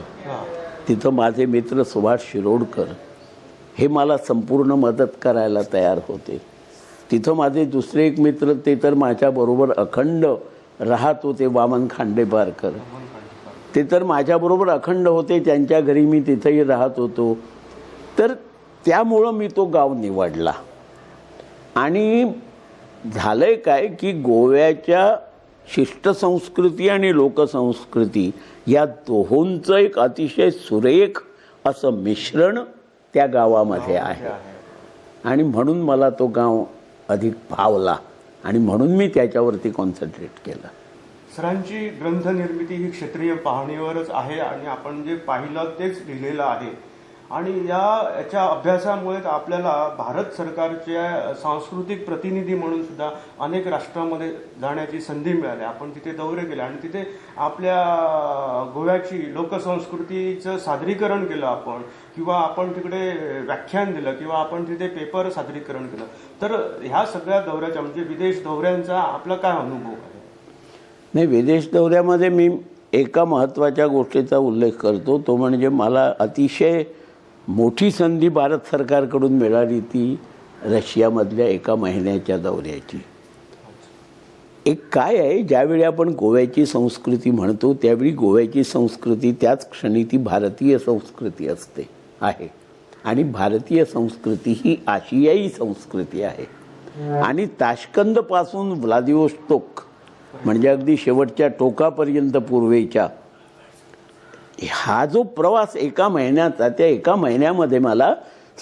तिथं माझे मित्र सुभाष शिरोडकर हे मला संपूर्ण मदत करायला तयार होते. तिथं माझे दुसरे एक मित्र, ते तर माझ्याबरोबर अखंड राहत होते वामन खांडेपारकर, ते तर माझ्याबरोबर अखंड होते, त्यांच्या घरी मी तिथेही राहत होतो. तर त्यामुळं मी तो गाव निवडला. आणि झालंय काय की गोव्याच्या शिष्टसंस्कृती आणि लोकसंस्कृती या दोहोंचं एक अतिशय सुरेख असं मिश्रण त्या गावामध्ये आहे. आणि म्हणून मला तो गाव अधिक भावला आणि म्हणून मी त्याच्यावरती कॉन्सन्ट्रेट केलं. सरांची ग्रंथनिर्मिती ही क्षेत्रीय पाहणीवरच आहे आणि आपण जे पाहिलं तेच लिहिलेलं आहे. आणि याच्या अभ्यासामुळे आपल्याला भारत सरकारच्या सांस्कृतिक प्रतिनिधी म्हणून सुद्धा अनेक राष्ट्रांमध्ये जाण्याची संधी मिळाली. आपण तिथे दौरे केले आणि तिथे आपल्या गोव्याची लोकसंस्कृतीचं सादरीकरण केलं आपण, किंवा आपण तिकडे व्याख्यान दिलं, किंवा आपण तिथे पेपर सादरीकरण केलं. तर ह्या सगळ्या दौऱ्याच्या म्हणजे विदेश दौऱ्यांचा आपला काय अनुभव आहे? नाही, विदेश दौऱ्यामध्ये मी एका महत्त्वाच्या गोष्टीचा उल्लेख करतो, तो म्हणजे मला अतिशय मोठी संधी भारत सरकारकडून मिळाली ती रशियामधल्या एका महिन्याच्या दौऱ्याची. एक काय आहे, ज्यावेळी आपण गोव्याची संस्कृती म्हणतो त्यावेळी गोव्याची संस्कृती त्याच क्षणी ती भारतीय संस्कृती असते आहे. आणि भारतीय संस्कृती ही आशियाई संस्कृती आहे. आणि ताश्कंदपासून व्लादिवोस्तोक म्हणजे अगदी शेवटच्या टोकापर्यंत पूर्वेच्या हा जो प्रवास एका महिन्याचा, त्या एका महिन्यामध्ये मला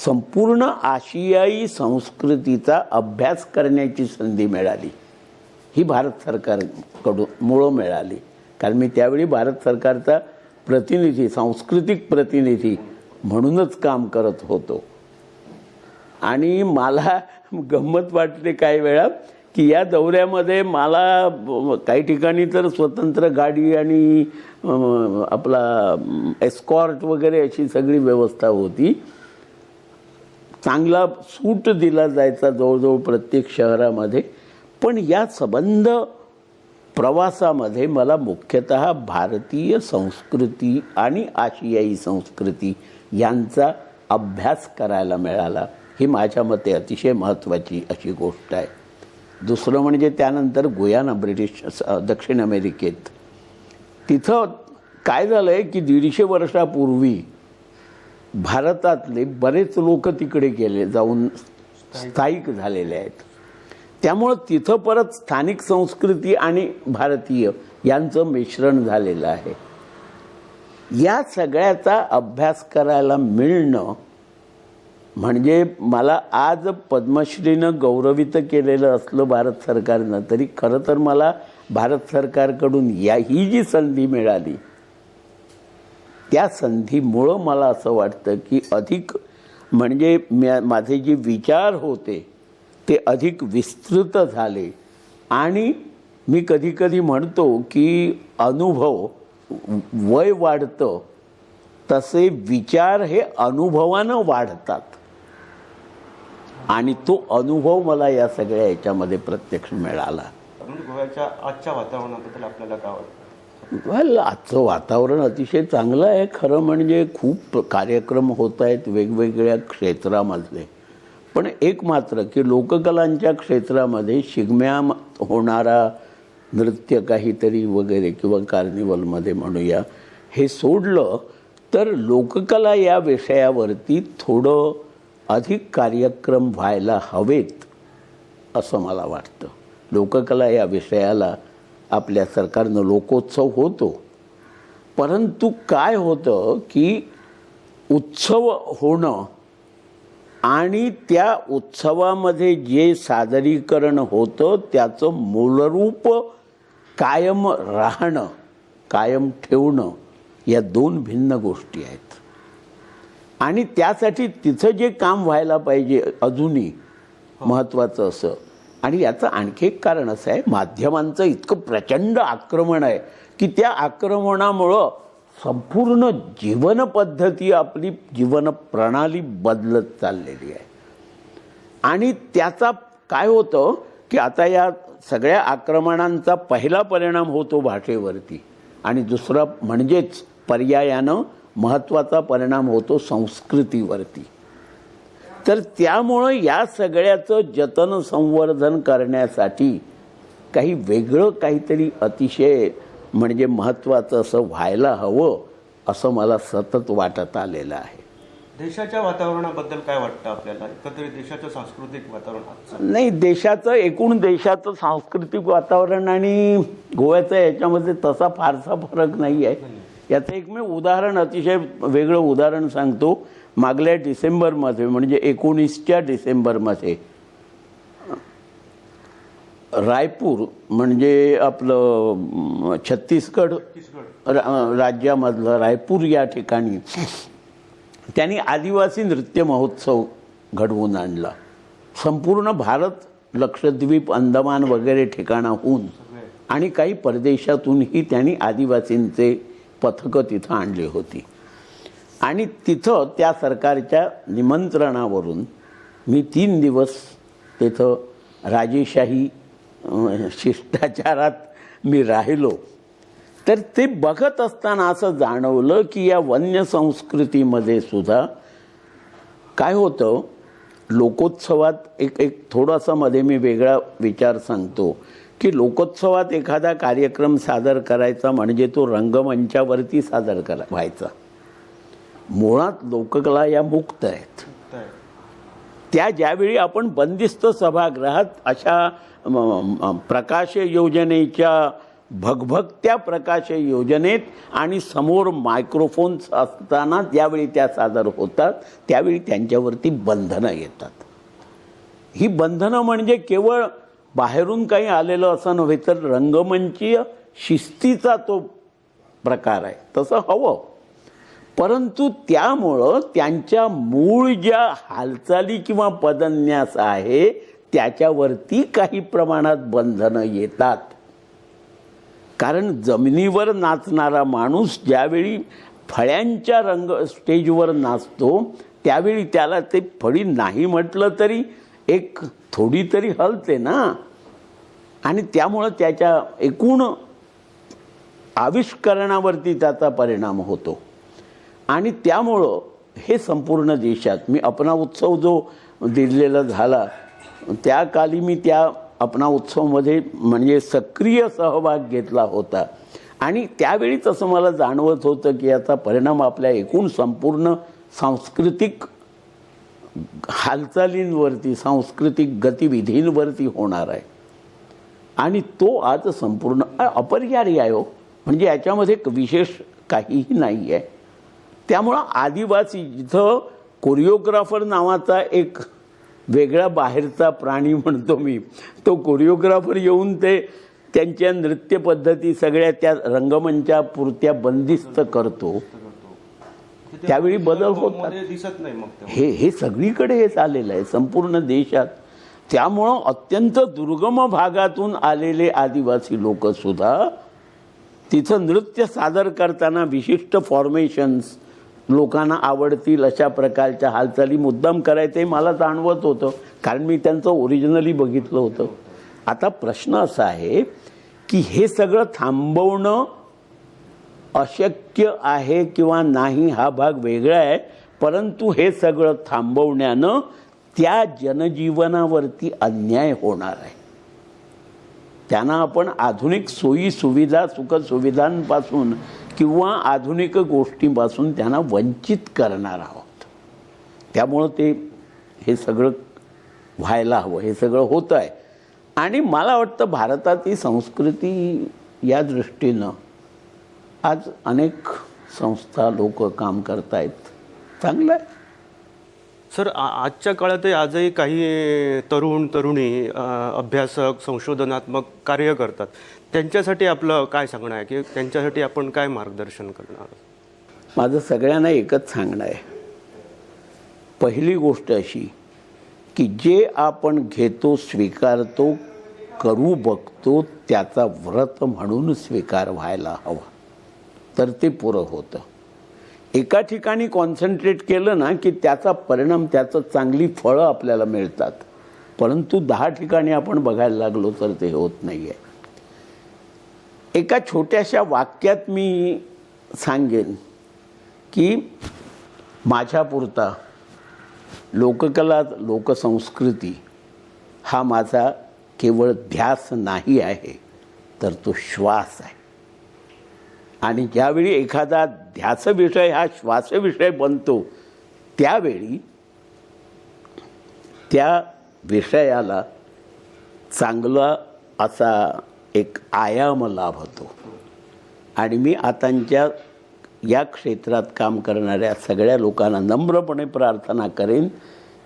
संपूर्ण आशियाई संस्कृतीचा अभ्यास करण्याची संधी मिळाली. ही भारत सरकारकडून मुळं मिळाली, कारण मी त्यावेळी भारत सरकारचा प्रतिनिधी, सांस्कृतिक प्रतिनिधी म्हणूनच काम करत होतो. आणि मला गंमत वाटते काही वेळा की या दौऱ्यामध्ये मला काही ठिकाणी तर स्वतंत्र गाडी आणि आपला एस्कॉर्ट वगैरे अशी सगळी व्यवस्था होती. चांगला सूट दिला जायचा जवळजवळ प्रत्येक शहरामध्ये. पण या संबंध प्रवासामध्ये मला मुख्यतः भारतीय संस्कृती आणि आशियाई संस्कृती यांचा अभ्यास करायला मिळाला. ही माझ्या मते अतिशय महत्त्वाची अशी गोष्ट आहे. दुसरं म्हणजे त्यानंतर गुयाना, ब्रिटिश दक्षिण अमेरिकेत, तिथं काय झालं आहे की 150 वर्षापूर्वी भारतातले बरेच लोक तिकडे गेले, जाऊन स्थायिक झालेले आहेत. त्यामुळं तिथं परत स्थानिक संस्कृती आणि भारतीय यांचं मिश्रण झालेलं आहे. या सगळ्याचा अभ्यास करायला मिळणं म्हणजे मला आज पद्मश्रीनं गौरवित केलेलं असलं भारत सरकारनं, तरी खरं तर मला भारत सरकारकडून ही जी संधी मिळाली त्या संधीमुळं मला असं वाटतं की अधिक म्हणजे माझे जे विचार होते ते अधिक विस्तृत झाले. आणि मी कधी कधी म्हणतो की अनुभव वय वाढतं तसे विचार हे अनुभवानं वाढतात. आणि तो अनुभव मला या सगळ्या याच्यामध्ये प्रत्यक्ष मिळाला. गोव्याच्या आजच्या वातावरणाबद्दल आपल्याला काय वाटतं? वेल, आजचं वातावरण अतिशय चांगलं आहे. खरं म्हणजे खूप कार्यक्रम होत आहेत वेगवेगळ्या क्षेत्रामधले. पण एक मात्र की लोककलांच्या क्षेत्रामध्ये शिगम्या होणारा नृत्य काहीतरी वगैरे किंवा कार्निवलमध्ये म्हणूया, हे सोडलं तर लोककला या विषयावरती थोडं अधिक कार्यक्रम व्हायला हवेत असं मला वाटतं. लोककला या विषयाला आपल्या सरकारनं लोकोत्सव होतो, परंतु काय होतं की उत्सव होणं आणि त्या उत्सवामध्ये जे सादरीकरण होतं त्याचं मूलरूप कायम राहणं, कायम ठेवणं या दोन भिन्न गोष्टी आहेत. आणि त्यासाठी तिथं जे काम व्हायला पाहिजे अजूनही महत्त्वाचं असं. आणि याचं आणखी एक कारण असं आहे, माध्यमांचं इतकं प्रचंड आक्रमण आहे की त्या आक्रमणामुळं संपूर्ण जीवनपद्धती, आपली जीवन प्रणाली बदलत चाललेली आहे. आणि त्याचा काय होतं की आता या सगळ्या आक्रमणांचा पहिला परिणाम होतो भाषेवरती आणि दुसरा म्हणजेच पर्यायानं महत्त्वाचा परिणाम होतो संस्कृतीवरती. तर त्यामुळं या सगळ्याचं जतन संवर्धन करण्यासाठी काही वेगळं काहीतरी अतिशय म्हणजे महत्त्वाचं असं व्हायला हवं असं मला सतत वाटत आलेलं आहे. देशाच्या वातावरणाबद्दल काय वाटतं आपल्याला? एकंदरीत देशाचं सांस्कृतिक वातावरण आजचं? नाही, एकूण देशाचं सांस्कृतिक वातावरण आणि गोव्याचं याच्यामध्ये तसा फारसा फरक नाही आहे. याचं एकमेव उदाहरण, अतिशय वेगळं उदाहरण सांगतो. मागल्या डिसेंबरमध्ये म्हणजे 19 डिसेंबरमध्ये रायपूर म्हणजे आपलं छत्तीसगड राज्यामधलं रायपूर या ठिकाणी त्यांनी आदिवासी नृत्य महोत्सव घडवून आणला. संपूर्ण भारत, लक्षद्वीप, अंदमान वगैरे ठिकाणाहून आणि काही परदेशातूनही त्यांनी आदिवासींचे पथकं तिथं आणली होती. आणि तिथं त्या सरकारच्या निमंत्रणावरून मी 3 दिवस तिथं राजेशाही शिष्टाचारात मी राहिलो. तर ते बघत असताना असं जाणवलं की या वन्य संस्कृतीमध्ये सुद्धा काय होतं, लोकोत्सवात एक थोडासा मध्ये मी वेगळा विचार सांगतो की लोकोत्सवात एखादा कार्यक्रम सादर करायचा म्हणजे तो रंगमंचावरती सादर व्हायचा. मुळात लोककला या मुक्त आहेत. त्या ज्यावेळी आपण बंदिस्त सभागृहात अशा प्रकाश योजनेच्या भगभगत्या प्रकाश योजनेत आणि समोर मायक्रोफोन्स असताना ज्यावेळी त्या सादर होतात त्यावेळी त्यांच्यावरती बंधनं येतात. ही बंधनं म्हणजे केवळ बाहेरून काही आलेलं असं नव्हे, तर रंगमंचीय शिस्तीचा तो प्रकार आहे. तसं हवं, परंतु त्यामुळं त्यांच्या मूळ ज्या हालचाली किंवा पदन्यास आहे त्याच्यावरती काही प्रमाणात बंधनं येतात. कारण जमिनीवर नाचणारा माणूस ज्यावेळी फळ्यांच्या स्टेजवर नाचतो त्यावेळी त्याला ते फळी नाही म्हटलं तरी एक थोडी तरी हलते ना, आणि त्यामुळं त्याच्या एकूण आविष्करणावरती त्याचा परिणाम होतो. आणि त्यामुळं हे संपूर्ण देशात, मी अपना उत्सव जो दिलेला झाला त्या काली मी त्या अपना उत्सवमध्ये म्हणजे सक्रिय सहभाग घेतला होता. आणि त्यावेळीच असं मला जाणवत होतं की याचा परिणाम आपल्या एकूण संपूर्ण सांस्कृतिक हालचालींवरती, सांस्कृतिक गतिविधींवरती होणार आहे. आणि तो आज संपूर्ण अपरिहार्य आहे हो, म्हणजे याच्यामध्ये विशेष काहीही नाही आहे. त्यामुळं आदिवासी, जिथं कोरिओग्राफर नावाचा एक वेगळा बाहेरचा प्राणी म्हणतो मी, तो कोरिओग्राफर येऊन ते त्यांच्या नृत्य पद्धती सगळ्या त्या रंगमंचापुरत्या बंदिस्त करतो, त्यावेळी बदल होतात. दिसत नाही मग हे सगळीकडे हे चाललेलं आहे संपूर्ण देशात. त्यामुळं अत्यंत दुर्गम भागातून आलेले आदिवासी लोक सुद्धा तिथं नृत्य सादर करताना विशिष्ट फॉर्मेशन्स, लोकांना आवडतील अशा प्रकारच्या हालचाली मुद्दाम करायचे मला जाणवत होतं, कारण मी त्यांचं ओरिजिनली बघितलं होतं. आता प्रश्न असा आहे की हे सगळं थांबवणं अशक्य आहे किंवा नाही हा भाग वेगळा आहे, परंतु हे सगळं थांबवण्यानं त्या जनजीवनावरती अन्याय होणार आहे. त्यांना आपण आधुनिक सोयी सुविधा, सुखसुविधांपासून किंवा आधुनिक गोष्टींपासून त्यांना वंचित करणार आहोत. त्यामुळं ते हे सगळं व्हायला हवं, हे सगळं होतं आहे. आणि मला वाटतं भारताची संस्कृती या दृष्टीनं आज अनेक संस्था, लोक काम करत आहेत, चांगलं आहे. सर, आजच्या काळातही आजही काही तरुण तरुणी अभ्यासक, संशोधनात्मक कार्य करतात. त्यांच्यासाठी आपलं काय सांगणं आहे की त्यांच्यासाठी आपण काय मार्गदर्शन करणार? माझं सगळ्यांना एकच सांगणं आहे. पहिली गोष्ट अशी की जे आपण घेतो, स्वीकारतो, करू बघतो, त्याचा व्रत म्हणून स्वीकार व्हायला हवा, तर ते पुरं होतं. एका ठिकाणी कॉन्सन्ट्रेट केलं ना की त्याचा परिणाम, त्याचं चांगली फळं आपल्याला मिळतात. परंतु 10 ठिकाणी आपण बघायला लागलो तर ते होत नाही आहे. एका छोट्याशा वाक्यात मी सांगेन की माझ्यापुरता लोककला, लोकसंस्कृती हा माझा केवळ ध्यास नाही आहे, तर तो श्वास आहे. आणि ज्यावेळी एखादा ध्यास विषय हा श्वास विषय बनतो, त्यावेळी त्या विषयाला चांगला असा एक आयाम लाभतो. आणि मी आताच्या या क्षेत्रात काम करणाऱ्या सगळ्या लोकांना नम्रपणे प्रार्थना करेन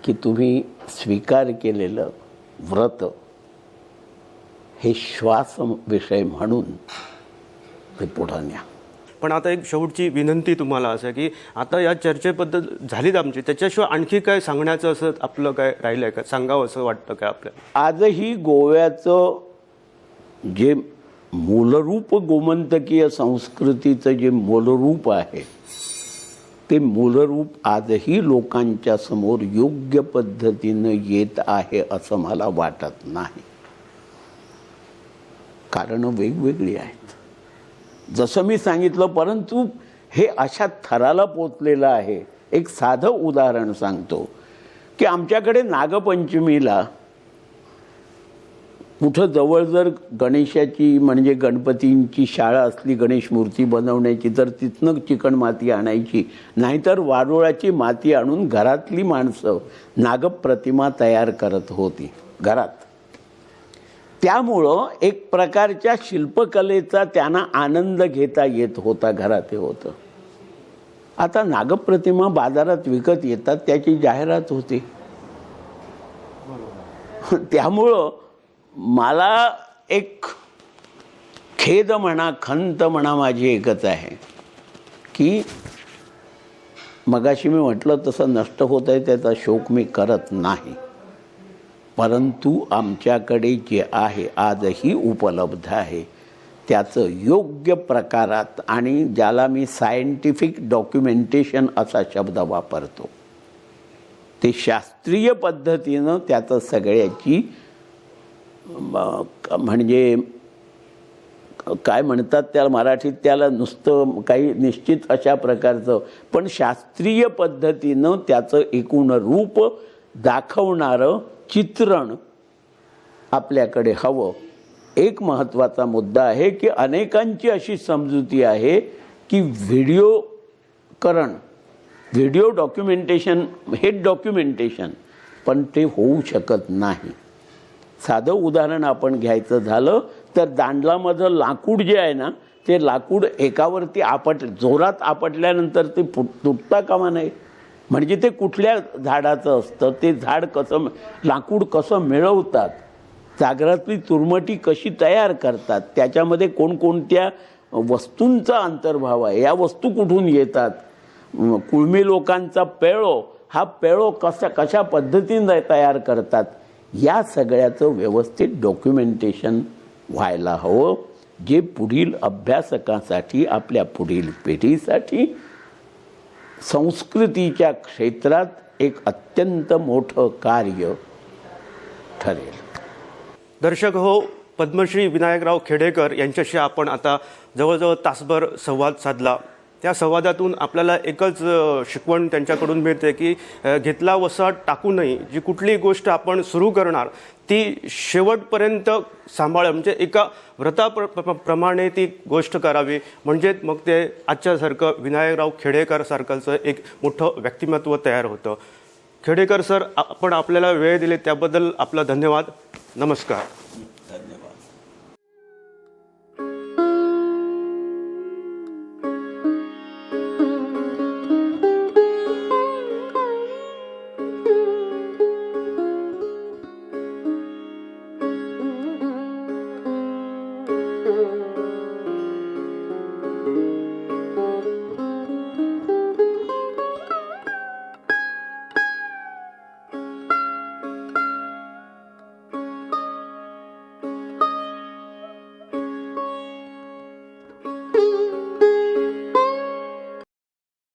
की तुम्ही स्वीकार केलेलं व्रत हे श्वास विषय म्हणून ते पुढं न्या. पण आता एक शेवटची विनंती तुम्हाला असं की आता या चर्चेबद्दल झालीच आमची, त्याच्याशिवाय आणखी काय सांगण्याचं असं आपलं काय राहिलं आहे का, सांगावं असं वाटतं काय आपल्याला? आजही गोव्याचं जे मूलरूप गोमंतकीय संस्कृतीचं जे मूलरूप आहे, ते मूलरूप आजही लोकांच्या समोर योग्य पद्धतीनं येत आहे असं मला वाटत नाही. कारणं वेगवेगळी आहेत जसं मी सांगितलं, परंतु हे अशा थराला पोचलेलं आहे. एक साधं उदाहरण सांगतो की आमच्याकडे नागपंचमीला कुठं जवळ जर गणेशाची म्हणजे गणपतींची शाळा असली गणेश मूर्ती बनवण्याची, तर तिथनं चिकण माती आणायची, नाहीतर वारुळाची माती आणून घरातली माणसं नागप्रतिमा तयार करत होती घरात. त्यामुळं एक प्रकारच्या शिल्पकलेचा त्यांना आनंद घेता येत होता, घरात हे होतं. आता नागप्रतिमा बाजारात विकत येतात, त्याची जाहिरात होते. त्यामुळं मला एक खेद म्हणा, खंत म्हणा, माझी एकच आहे की मगाशी मी म्हटलं तसं नष्ट होत आहे त्याचा शोक मी करत नाही, परंतु आमच्याकडे जे आहे आजही उपलब्ध आहे त्याचं योग्य प्रकारात, आणि ज्याला मी सायंटिफिक डॉक्युमेंटेशन असा शब्द वापरतो, ते शास्त्रीय पद्धतीनं त्याचं सगळ्याची म्हणजे काय म्हणतात त्याला मराठीत, त्याला नुसतं काही निश्चित अशा प्रकारचं, पण शास्त्रीय पद्धतीनं त्याचं एकूण रूप दाखवणारं चित्रण आपल्याकडे हवं. एक महत्त्वाचा मुद्दा आहे की अनेकांची अशी समजुती आहे की व्हिडिओ डॉक्युमेंटेशन हे डॉक्युमेंटेशन, पण ते होऊ शकत नाही. साधं उदाहरण आपण घ्यायचं झालं तर दांडलामधलं लाकूड जे आहे ना, ते लाकूड एकावरती जोरात आपटल्यानंतर ते तुटता कामा नये. म्हणजे ते कुठल्या झाडाचं असतं, ते झाड कसं, लाकूड कसं मिळवतात, सागरातली तुरमटी कशी तयार करतात, त्याच्यामध्ये कोणकोणत्या वस्तूंचा अंतर्भाव आहे, या वस्तू कुठून येतात, कुळमी लोकांचा पेळो, हा पेळो कशा पद्धतीने तयार करतात, या सगळ्याचं व्यवस्थित डॉक्युमेंटेशन व्हायला हवं, जे पुढील अभ्यासकांसाठी, आपल्या पुढील पिढीसाठी संस्कृतीच्या क्षेत्रात एक अत्यंत मोठं कार्य ठरेल. दर्शक हो, पद्मश्री विनायकराव खेडेकर यांच्याशी आपण आता जवळजवळ तासभर संवाद साधला. त्या संवादातून आपल्याला एकच शिकवण त्यांच्याकडून मिळते की घेतला वसा टाकू नये. जी कुठली गोष्ट आपण सुरू करणार ती शेवटपर्यंत सांभाळ, म्हणजे एका व्रताप्रमाणे ती गोष्ट करावी, म्हणजे मग ते आजच्यासारखं विनायकराव खेडेकर सारखंचं एक मोठं व्यक्तिमत्व तयार होतं. खेडेकर सर, आपण आपल्याला वेळ दिले त्याबद्दल आपला धन्यवाद. नमस्कार.